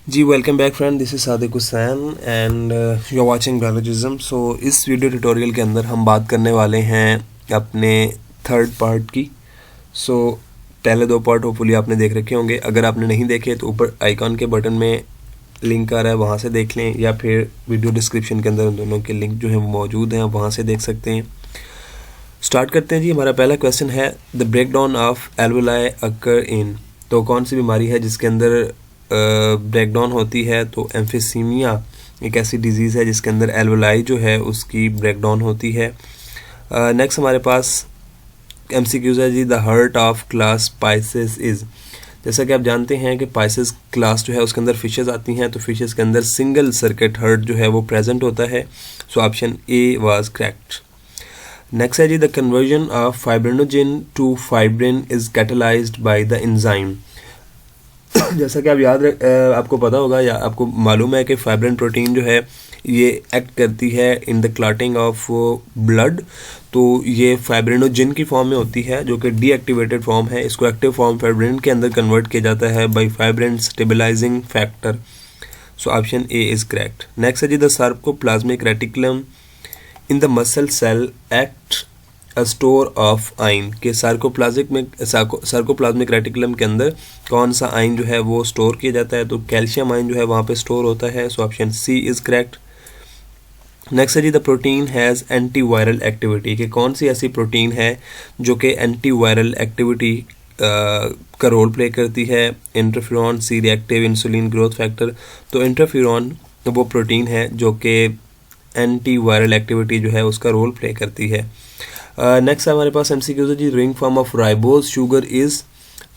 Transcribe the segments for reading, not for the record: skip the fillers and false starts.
Ji welcome back friend, this is Sadiq Hussain and you are watching biologism. So इस video tutorial के अंदर हम बात करने वाले हैं अपने थर्ड पार्ट की। सो पहले दो पार्ट होपफुली आपने देख रखे होंगे। अगर आपने नहीं देखे तो ऊपर आइकॉन के बटन में लिंक आ रहा है, वहाँ से देख लें, या फिर वीडियो डिस्क्रिप्शन के अंदर उन दोनों के लिंक जो हैं वो मौजूद हैं, आप वहाँ से देख सकते हैं। स्टार्ट करते हैं जी। हमारा पहला क्वेश्चन है the break down of alveoli occur in. तो कौन सी बीमारी है जिसके अंदर ब्रेकडाउन होती है? तो एम्फिसीमिया एक ऐसी डिजीज़ है जिसके अंदर एल्वोलाई जो है उसकी ब्रेकडाउन होती है। नेक्स्ट हमारे पास एमसीक्यूज है जी। The heart of class Pisces is. जैसा कि आप जानते हैं कि पाइसेस क्लास जो है उसके अंदर फिशेस आती हैं, तो फिशेस के अंदर सिंगल सर्किट हार्ट जो है वो प्रेजेंट होता है। So option A was correct. Next है जी the conversion of fibrinogen to fibrin is catalysed by the enzyme. जैसा कि आपको पता होगा या आपको मालूम है कि फाइब्रिन प्रोटीन जो है ये एक्ट करती है in the clotting of blood. तो ये फाइब्रिनोजिन की फॉर्म में होती है जो कि डीएक्टिवेटेड फॉर्म है। इसको एक्टिव फॉर्म फाइब्रिन के अंदर कन्वर्ट किया जाता है by fibrin stabilising factor. So option A is correct. Next है जी the sarcoplasmic reticulum in the muscle cell act a store of ion. के सार्कोप्लाज्मिक रेटिकुलम के अंदर कौन सा आइन जो है वो स्टोर किया जाता है? तो कैल्शियम आइन जो है वहाँ पे स्टोर होता है। So option C is correct. Next है जी the protein has anti viral activity. कि कौन सी ऐसी प्रोटीन है जो कि एंटी वायरल एक्टिविटी का रोल प्ले करती है? Interferon, C reactive, insulin, growth factor. तो इंटरफेरॉन वो प्रोटीन है जो कि एंटी वायरल एक्टिविटी जो है उसका रोल प्ले करती है। नेक्स्ट हमारे पास एमसीक्यूज है जी। Ring form of ribose sugar is.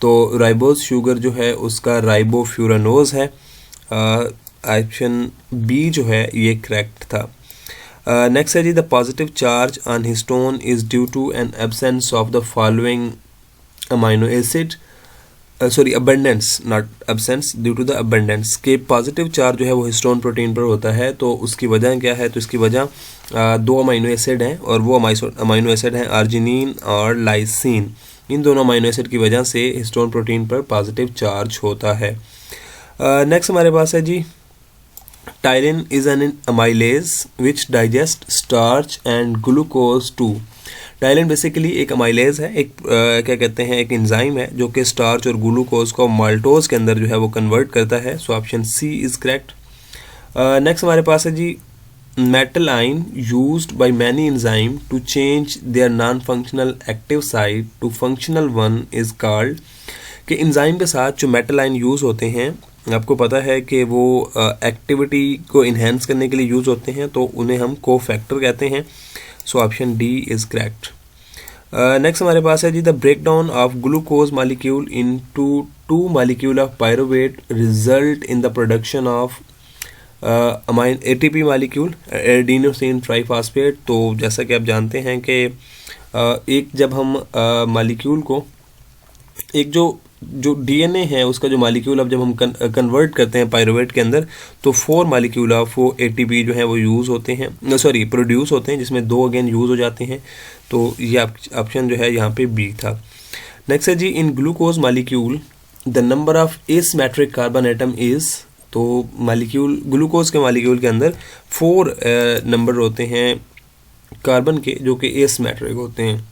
तो राइबोज शुगर जो है उसका राइबोफ्यूरानोज है। ऑप्शन बी जो है ये करेक्ट था। नेक्स्ट है जी the positive charge on histone is due to an absence of the following amino acid. Sorry abundance, not absence, due to the abundance. के पॉजिटिव चार्ज जो है वो हिस्टोन प्रोटीन पर होता है, तो उसकी वजह क्या है? तो इसकी वजह दो अमाइनो एसिड हैं, और वो अमाइनो एसिड हैं आर्जिनिन और लाइसिन। इन दोनों अमाइनो एसिड की वजह से हिस्टोन प्रोटीन पर पॉजिटिव चार्ज होता है। नेक्स्ट हमारे पास है जी ptyalin is an amylase which digest starch and glucose to. Ptyalin basically एक अमाइलेज है, एक क्या कहते हैं, एक एंजाइम है जो कि स्टार्च और ग्लूकोज को माल्टोज के अंदर जो है वो कन्वर्ट करता है। So option C is correct. Next हमारे पास है जी metal ion used by many enzyme to change their non functional active site to functional one is called. कि एंजाइम के साथ जो मेटल आइन यूज़ होते हैं, आपको पता है कि वो एक्टिविटी को इन्हेंस करने के लिए यूज़ होते हैं, तो उन्हें हम कोफैक्टर कहते हैं। So option D is correct. Next हमारे पास है जी the break down of glucose molecule in two molecule of pyruvate result in the production of amine ATP molecule adenosine triphosphate. तो जैसा कि आप जानते हैं कि एक जब हम मालिक्यूल को एक जो डीएनए है उसका जो मालिक्यूल अब जब हम कन्वर्ट करते हैं पायरोवेट के अंदर, तो 4 मालिक्यूल ऑफ वो एटीपी जो है वो यूज़ होते हैं, सॉरी प्रोड्यूस होते हैं, जिसमें 2 अगेन यूज़ हो जाते हैं। तो ये ऑप्शन जो है यहाँ पे बी था। नेक्स्ट है जी in glucose molecule the number of asymmetric carbon atom is. तो मालिक्यूल ग्लूकोज के मालिक्यूल के अंदर 4 नंबर होते हैं कार्बन के जो कि एसिमेट्रिक होते हैं।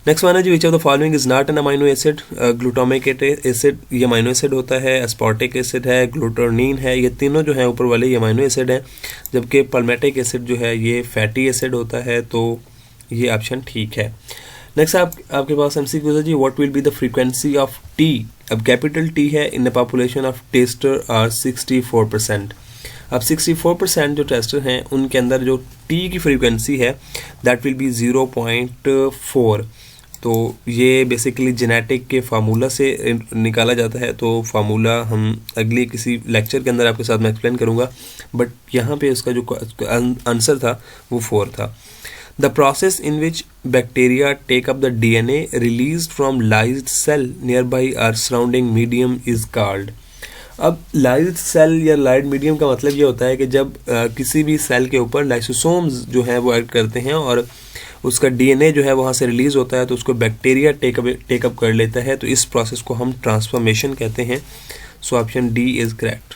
नेक्स्ट वन है जी which of the following is not an amino acid. Glutamic acid ये अमाइनो एसिड होता है, एस्पार्टिक एसिड है, ग्लूटानिन है, ये तीनों जो है ऊपर वाले ये अमाइनो एसिड हैं, जबकि पाल्मेटिक एसिड जो है ये फैटी एसिड होता है। तो ये ऑप्शन ठीक है। नेक्स्ट आपके पास एमसीक्यू है जी what will be the frequency of T. अब कैपिटल टी है in the population of taster are 64%। अब 64% जो टेस्टर हैं उनके अंदर जो टी की फ्रीक्वेंसी है दैट विल बी 0.4। तो ये बेसिकली जेनेटिक के फार्मूला से निकाला जाता है। तो फार्मूला हम अगले किसी लेक्चर के अंदर आपके साथ मैं एक्सप्लेन करूँगा, बट यहाँ पे इसका जो आंसर था वो 4 था। The process in which bacteria take up the DNA released from lysed cell nearby or surrounding medium is called. अब लाइज्ड सेल या लाइड मीडियम का मतलब ये होता है कि जब किसी भी सेल के ऊपर लाइसोसोम्स जो हैं वो एक्ट करते हैं और उसका डीएनए जो है वहाँ से रिलीज़ होता है, तो उसको बैक्टीरिया टेकअप कर लेता है। तो इस प्रोसेस को हम ट्रांसफॉर्मेशन कहते हैं। So option D is correct.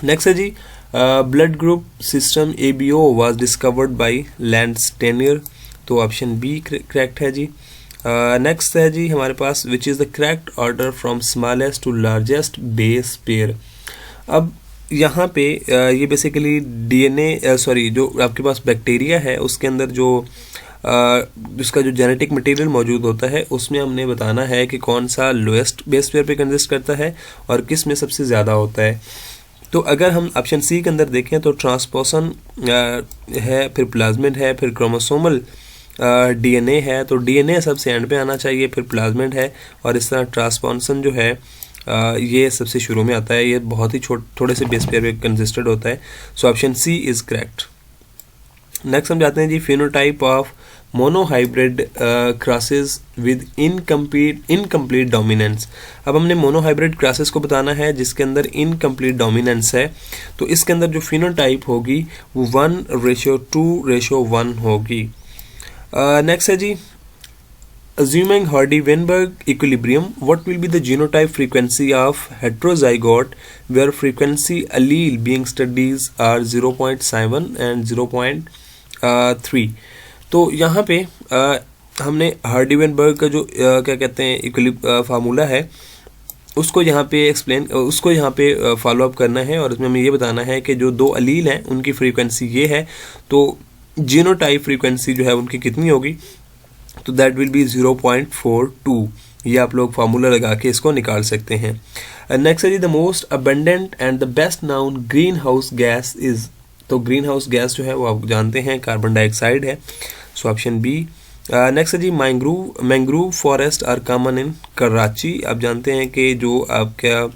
Next है जी, blood group system ABO was discovered by Landsteiner, तो ऑप्शन बी करेक्ट है जी। नेक्स्ट है जी हमारे पास, which is the correct order from smallest to largest base pair. अब यहाँ पे ये बेसिकली DNA सॉरी जो आपके पास बैक्टीरिया है उसके अंदर जो उसका जो जेनेटिक मटेरियल मौजूद होता है उसमें हमने बताना है कि कौन सा लोएस्ट बेस पेयर पे कंसिस्ट करता है और किस में सबसे ज़्यादा होता है। तो अगर हम ऑप्शन सी के अंदर देखें तो ट्रांसपोसन है, फिर प्लाज्मिड है, फिर क्रोमोसोमल DNA है, तो DNA सबसे एंड पे आना चाहिए, फिर प्लाज्मिड है, और इस तरह ट्रांसपोसन जो है ये सबसे शुरू में आता है। ये बहुत ही थोड़े से बेस पेयर पे कंसिस्टेड होता है। So option C is correct. Next हम जाते हैं जी, phenotype of monohybrid crosses with incomplete dominance. अब हमने मोनोहाइब्रिड क्रॉसेस को बताना है जिसके अंदर इनकम्प्लीट डोमिनेंस है, तो इसके अंदर जो फिनोटाइप होगी वो 1:2:1 होगी। नेक्स्ट है जी, assuming Hardy-Weinberg equilibrium, what will be the genotype frequency of heterozygote where frequency allele being studies are 0.7 and 0.3। तो यहाँ पे हमने हार्डी-वेनबर्ग का जो क्या कहते हैं फार्मूला है उसको यहाँ पे फॉलो अप करना है, और उसमें हमें ये बताना है कि जो दो अलील हैं उनकी फ्रीक्वेंसी ये है, तो जीनोटाइप फ्रीक्वेंसी जो है उनकी कितनी होगी, तो दैट विल बी 0.42। ये आप लोग फार्मूला लगा के इसको निकाल सकते हैं। नेक्स्ट है जी, the most abundant and the best known green house gas is, तो ग्रीन हाउस गैस जो है वो आप जानते हैं कार्बन डाइऑक्साइड है, सो ऑप्शन बी। नेक्स्ट है जी, mangrove forest are common in Karachi. आप जानते हैं कि जो आपका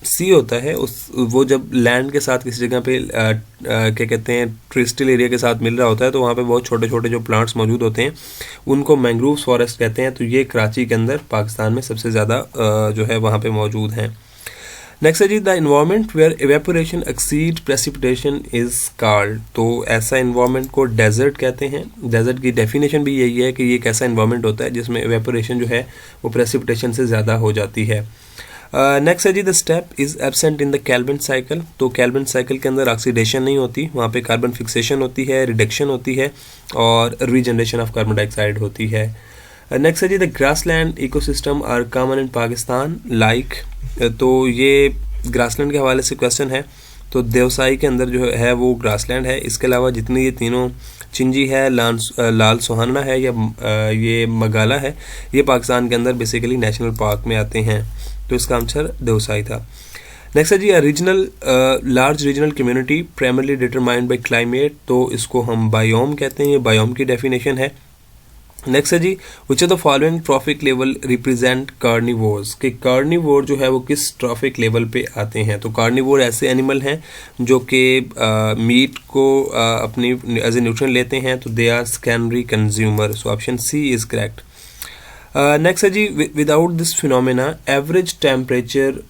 सी होता है वो जब लैंड के साथ किसी जगह पे क्या कहते हैं ट्रिस्टल एरिया के साथ मिल रहा होता है तो वहाँ पे बहुत छोटे छोटे जो प्लांट्स मौजूद होते हैं उनको मैंग्रोव फॉरेस्ट कहते हैं। तो ये कराची के अंदर पाकिस्तान में सबसे ज़्यादा जो है वहाँ पे मौजूद हैं। नेक्स्ट है जी, the environment where evaporation exceed precipitation is called. तो ऐसा इन्वायरमेंट को डेजर्ट कहते हैं। डेजर्ट की डेफिनेशन भी यही है कि ये एक ऐसा इन्वायरमेंट होता है जिसमें एवेपोरेशन जो है वो प्रेसिपिटेशन से ज़्यादा हो जाती है। नेक्स्ट है जी, the step is absent in the Calvin cycle. तो कैल्विन साइकिल के अंदर ऑक्सीडेशन नहीं होती, वहाँ पे कार्बन फिक्सेशन होती है, रिडक्शन होती है और रीजनरेशन ऑफ कार्बन डाइऑक्साइड होती है। नेक्स्ट है जी, the grassland ecosystem are common in Pakistan like. तो ये ग्रासलैंड के हवाले से क्वेश्चन है। तो देवसाई के अंदर जो है वो ग्रासलैंड है। इसके अलावा जितनी ये तीनों चिंजी है, लाल सोहाना है या ये मगाला है, ये पाकिस्तान के अंदर बेसिकली नेशनल पार्क में आते हैं। तो इसका आंसर देवसाई था। नेक्स्ट है जी, large regional community primarily determined by climate. तो इसको हम बायोम कहते हैं, ये बायोम की डेफिनेशन है। नेक्स्ट है जी, which of the following trophic level represent carnivores. कि कार्निवोर जो है वो किस ट्रॉफिक लेवल पे आते हैं। तो कार्निवोर ऐसे एनिमल हैं जो कि मीट को अपनी एज ए न्यूट्रिएंट लेते हैं, तो they are secondary consumer. So option C is correct. Next है जी, without this phenomena average temperature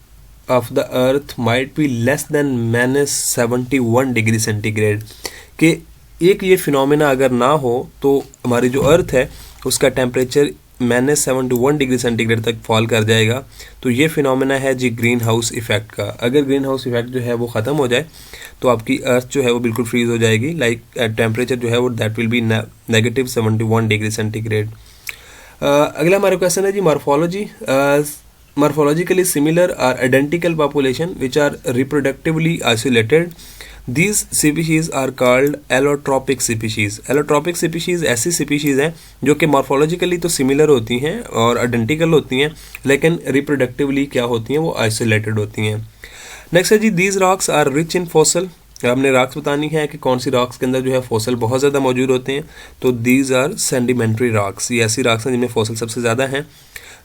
of the earth might be less than -71 degree centigrade. कि एक ये फिनोमेना अगर ना हो तो हमारी जो अर्थ है उसका टेम्परेचर -71 डिग्री सेंटीग्रेड तक फॉल कर जाएगा। तो ये फिनोमेना है जी ग्रीन हाउस इफेक्ट का। अगर ग्रीन हाउस इफेक्ट जो है वो ख़त्म हो जाए तो आपकी अर्थ जो है वो बिल्कुल फ्रीज हो जाएगी। लाइक टेम्परेचर जो है वो that will be -71 degree centigrade. अगला हमारा क्वेश्चन है जी, morphology. Morphologically similar are identical population which are reproductively isolated. These species are called allotropic species. Allotropic species ऐसी species हैं जो कि मॉर्फोलॉजिकली तो सिमिलर होती हैं और आइडेंटिकल होती हैं, लेकिन रिप्रोडक्टिवली क्या होती हैं, वो आइसोलेटेड होती हैं। नेक्स्ट है जी, these rocks are rich in fossil. हमने रॉक्स बतानी है कि कौन सी रॉक्स के अंदर जो है फॉसल बहुत ज़्यादा मौजूद होते हैं। तो these are sedimentary rocks. ये ऐसी रॉक्स हैं जिनमें फॉसल सबसे ज़्यादा हैं।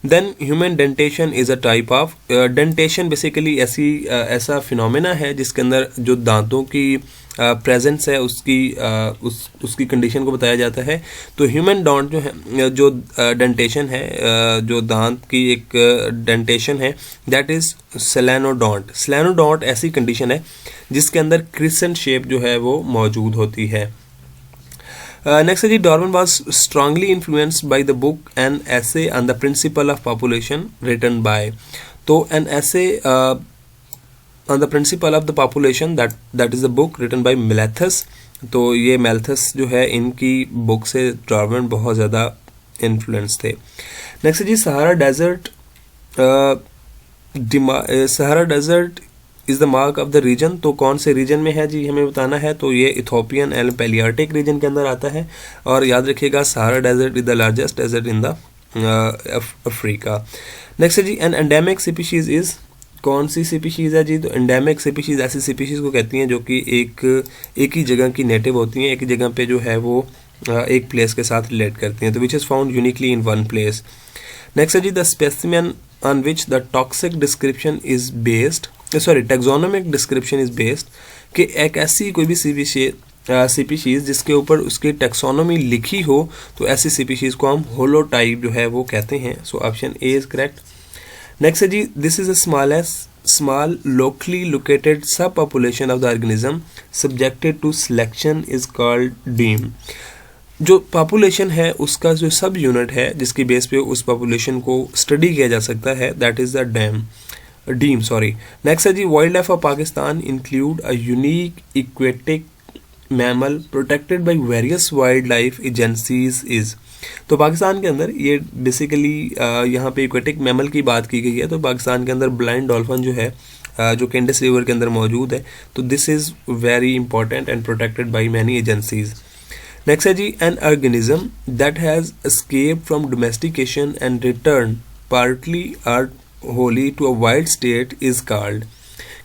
Then human dentition is a type of dentition basically ऐसा फिनोमेना है जिसके अंदर जो दांतों की प्रेजेंस है उसकी कंडीशन को बताया जाता है। तो ह्यूमन डॉन्ट जो है जो डेंटेशन है जो दांत की एक डेंटेशन है दैट इज़ सेलेनोडोंट। सेलेनोडोंट ऐसी कंडीशन है जिसके अंदर क्रिसेंट शेप जो है वो मौजूद होती है। नेक्स्ट है जी, Darwin was strongly influenced by the book an essay on the principle of population written by. तो तो an essay on the principle of the population, that is the book written by Malthus. तो ये मैलथस जो है, इनकी book से Darwin बहुत ज़्यादा इन्फ्लुएंस थे। नेक्स्ट जी Sahara desert. Sahara desert is the mark of the region. तो कौन से रीजन में है जी, हमें बताना है। तो ये इथोपियन एंड पैलियार्टिक रीजन के अंदर आता है। और याद रखिएगा Sahara desert is the largest desert in the Africa. Next है जी एन एंडेमिक स्पीशीज इज़। कौन सी स्पीशीज़ है जी, तो एंडेमिक स्पीशीज़ ऐसी स्पीशीज़ को कहती हैं जो कि एक ही जगह की नेटिव होती हैं, एक ही जगह पे जो है वो एक प्लेस के साथ रिलेट करती हैं। तो which is found uniquely in one place. Next है जी the specimen on which the toxic description is based, sorry taxonomic description is based, कि एक ऐसी कोई भी स्पीशीज़ जिसके ऊपर उसकी टैक्सोनोमी लिखी हो, तो ऐसी स्पीशीज़ को हम होलोटाइप जो है वो कहते हैं। So option A is correct. Next है जी this is a small locally located sub population of the organism subjected to selection is called deme. जो पॉपुलेशन है उसका जो सब यूनिट है जिसकी बेस पे उस पॉपुलेशन को स्टडी किया जा सकता है, that is the deme sorry. Next है जी wild life of Pakistan include a unique aquatic mammal protected by various wild life agencies is. तो पाकिस्तान के अंदर ये बेसिकली यहाँ पे इक्वेटिक मैमल की बात की गई है। तो पाकिस्तान के अंदर ब्लाइंड डॉल्फिन जो है जो कि इंडस रिवर के अंदर मौजूद है, तो this is very important and protected by many agencies. Next है जी an organism that has escaped from domestication and return partly or wholly to a wild state is called.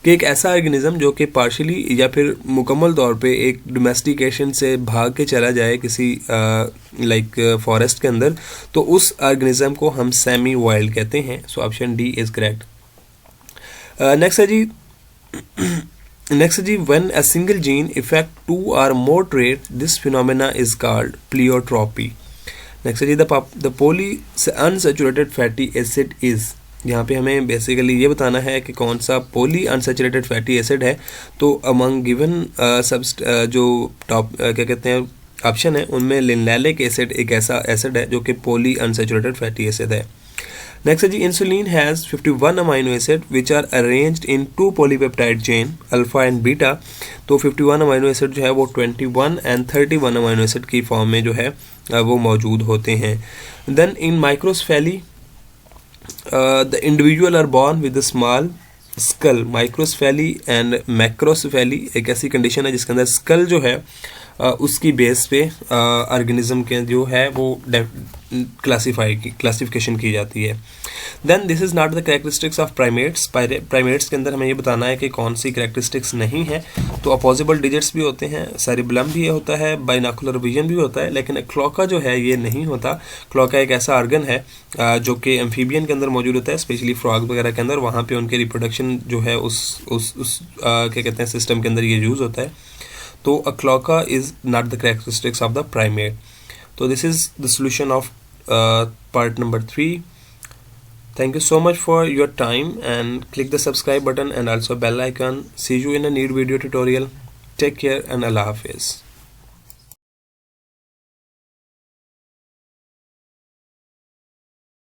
कि एक ऐसा ऑर्गेनिज्म जो कि पार्शली या फिर मुकम्मल तौर पे एक डोमेस्टिकेशन से भाग के चला जाए किसी लाइक फॉरेस्ट के अंदर, तो उस ऑर्गेनिज्म को हम सेमी वाइल्ड कहते हैं। So option D is correct. Next है जी when a single gene effect two or more trait this phenomena is called pleiotropy. Next है जी the poly unsaturated fatty acid is. यहाँ पे हमें बेसिकली ये बताना है कि कौन सा पॉली अनसैचुरेटेड फैटी एसिड है। तो अमंग गिवन जो टॉप क्या कहते हैं ऑप्शन है, उनमें लिनलैलिक एसिड एक ऐसा एसिड है जो कि पॉली अनसैचुरेटेड फैटी एसिड है। नेक्स्ट है जी insulin has 51 amino acid which are arranged in 2 polypeptide chain alpha and beta. तो 51 अमाइनो एसिड जो है वो 21 एंड 31 अमाइनो एसिड की फॉर्म में जो है वो मौजूद होते हैं। Then in microcephaly the individual are born with a small skull। Microcephaly and macrocephaly एक ऐसी कंडीशन है जिसके अंदर स्कल जो है उसकी बेस पे ऑर्गेनिज्म के जो है वो क्लासिफिकेशन की जाती है। Then this is not the characteristics of primates. Primates के अंदर हमें ये बताना है कि कौन सी कैरेक्टरिस्टिक्स नहीं है। तो अपोजिबल डिजिट्स भी होते हैं, सेरिबलम भी होता है, बाइनोकुलर विजन भी होता है, लेकिन क्लोका जो है ये नहीं होता। क्लोका एक ऐसा ऑर्गन है जो कि एम्फीबियन के अंदर मौजूद होता है, स्पेशली फ्रॉग वगैरह के अंदर। वहाँ पे उनके रिप्रोडक्शन जो है उस क्या कहते हैं सिस्टम के अंदर ये यूज़ होता है। तो a cloaca is not the characteristics of the primate. So this is the solution of part number 3. Thank you so much for your time and click the subscribe button and also bell icon. See you in a new video tutorial. Take care and Allah Hafiz.